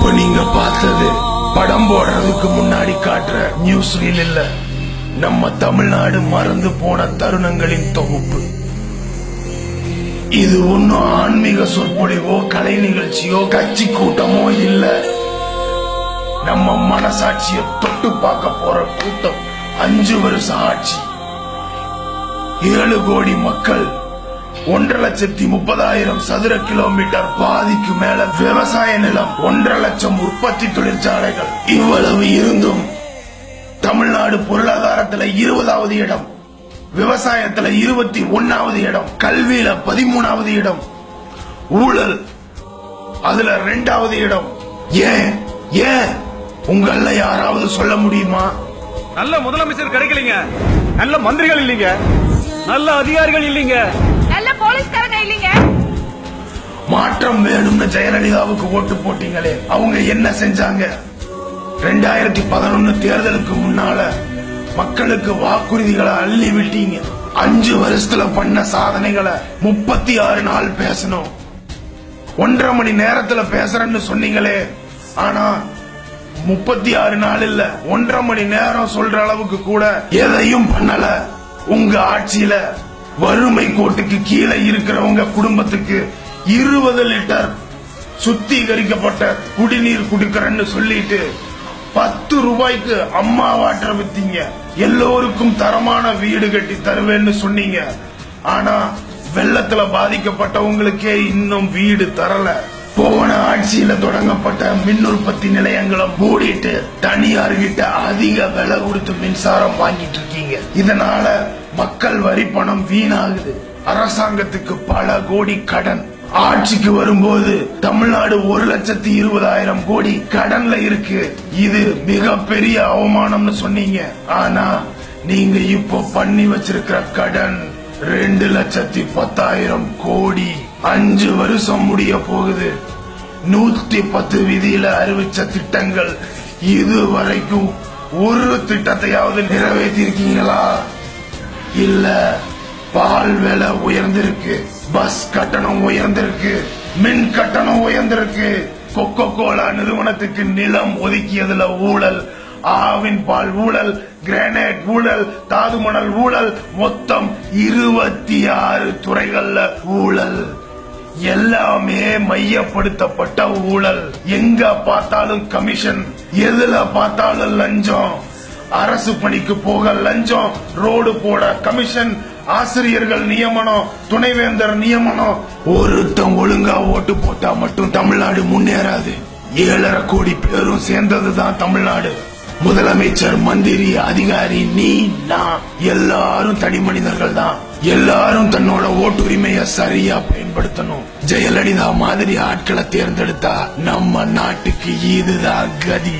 இப்ப நீங்க பார்த்தது படம் போடுறதுக்கு முன்னாடி காட்டுற நியூஸ் ரீல் இல்ல, நம்ம தமிழ்நாடு மறந்து போன தருணங்களின் தொகுப்பு. இது ஒன்னும் ஆன்மீக சொற்பொழிவோ கலை நிகழ்ச்சியோ கட்சி கூட்டமோ இல்ல, நம்ம மனசாட்சியை தொட்டு பார்க்க போற கூட்டம். 5 வருஷ ஆட்சி, 7 கோடி மக்கள், 1,30,000 சதுர கிலோமீட்டர் பாதிக்கு மேல விவசாய நிலம், 1.5 லட்சம் உற்பத்தி தொழிற்சாலைகள். இவ்வளவு இருந்தும் தமிழ்நாடு பொருளாதாரத்துல 20வது இடம், விவசாயத்துல 21வது இடம், கல்வியில 13வது இடம், ஊழல் அதுல 2வது இடம். ஏன் ஏன் உங்கள யாராவது சொல்ல முடியுமா? நல்ல முதலமைச்சர் கிடைக்கலீங்க, நல்ல மந்திரிகள் இல்லீங்க, நல்ல அதிகாரிகள் இல்லீங்க, நல்ல போலீஸ்காரங்க இல்லீங்க. மாற்றம் வேணும்னு ஜெயலலிதாவுக்கு ஓட்டு போட்டீங்களே, அவங்க என்ன செஞ்சாங்க? 2011 தேர்தலுக்கு முன்னால மக்களுக்கு வாக்குறுதிகளை அள்ளி விட்டீங்க. 5 வருஷத்துல பண்ண சாதனைகளை 36 நாள் பேசணும். 1.5 மணி நேரத்துல பேசுறேன்னு சொன்னீங்களே, ஆனா 36 நாள் இல்ல, 1.5 மணி நேரம் சொல்ற அளவுக்கு கூட எதையும் பண்ணல. உங்க ஆட்சியில வறுமை கோட்டுக்கு கீழே இருக்கிறவங்க குடும்பத்துக்கு 20 லிட்டர் சுத்திகரிக்கப்பட்ட குடிநீர் குடிக்கிறேன்னு சொல்லிட்டு 10 ரூபாய்க்கு அம்மா வாட்டர் வித்தீங்க. எல்லோருக்கும் தரமான வீடு கட்டி தருவேன்னு சொன்னீங்க. ஆனா வெள்ளத்துல பாதிக்கப்பட்டவங்களுக்கே இன்னும் வீடு தரல. போன ஆட்சியில தொடங்கப்பட்ட மின் உற்பத்தி நிலையங்களை மூடிட்டு தனியார் கிட்ட அதிக விலை கொடுத்து மின்சாரம் வாங்கிட்டு இருக்கீங்க. இதனால மக்கள் வரி பணம் வீணாகுது. அரசாங்கத்துக்கு பல கோடி கடன். ஆட்சிக்கு வரும்போது தமிழ்நாடு 1,20,000 கோடி கடன்ல இருக்கு. இது மிகப்பெரிய அவமானம்னு சொன்னீங்க. ஆனா நீங்க இப்போ பண்ணி வச்சிருக்கிற கடன் 2,10,000 கோடி. 5 வருஷம் முடிய போகுது. 110 விதியில அறிவிச்ச திட்டங்கள் இதுவரைக்கும் ஒரு திட்டத்தையாவது நிறைவேற்றி இருக்கீங்களா? இல்ல பால் விலை உயர்ந்திருக்கு, பஸ் கட்டணம் உயர்ந்திருக்கு, மின் கட்டணம் உயர்ந்திருக்கு, கொக்கோ கோலா நிறுவனத்துக்கு நிலம் ஒதுக்கியதுல ஊழல், ஆவின் பால் ஊழல், கிரானைட் ஊழல், தாது மணல் ஊழல், மொத்தம் 26 துறைகள்ல ஊழல். எல்லாமே மையப்படுத்தப்பட்ட ஊழல். எங்க பார்த்தாலும் கமிஷன், எதுல பார்த்தாலும் லஞ்சம். அரசு பணிக்கு போக லஞ்சம், ரோடு போட கமிஷன், ஆசிரியர்கள் நியமனம், துணைவேந்தர் நியமனம். ஒருத்தன் ஒழுங்கா ஓட்டு போட்டா மட்டும் தமிழ்நாடு முன்னேறாது. 7.5 கோடி பேரும் சேர்ந்ததுதான் தமிழ்நாடு. முதலமைச்சர், மந்திரி, அதிகாரி, நீ, நான் எல்லாரும் தனி மனிதர்கள் தான். எல்லாரும் தன்னோட ஓட்டுரிமையை சரியா பயன்படுத்தணும். ஜெயலலிதா மாதிரி ஆட்களை தேர்ந்தெடுத்தா நம்ம நாட்டுக்கு இதுதான் கதி.